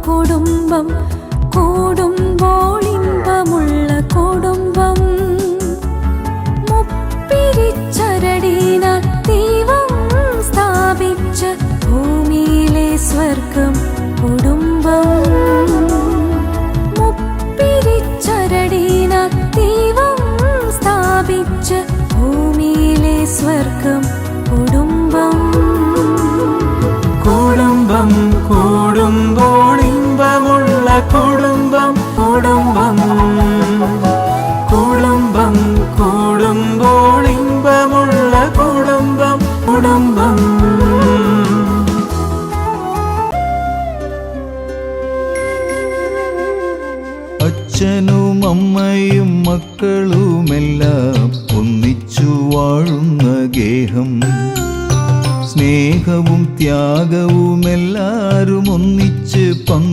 കുടുംബം കൂടുമ്പോൾ ഇമ്പമുള്ള കുടുംബം. മുപ്പിരിച്ചരടിനാൽ ദൈവം സ്ഥാപിച്ച ഭൂമിയിലെ സ്വർഗം കുടുംബം. മുപ്പിരിച്ചരടിനാൽ ദൈവം സ്ഥാപിച്ച ഭൂമിയിലെ സ്വർഗം കുടുംബം. കുടുംബം കൂടുമ്പോൾ ഇമ്പമുള്ള കുടുംബം കുടുംബം. കുടുംബം കൂടുമ്പോൾ ഇമ്പമുള്ള കുടുംബം കുടുംബം. അച്ഛനും അമ്മയും മക്കളുമെല്ലാം ഒന്നിച്ചു വാഴുന്ന ഗേഹം. സ്നേഹവും ത്യാഗവും എല്ലാരും ഒന്നിച്ച്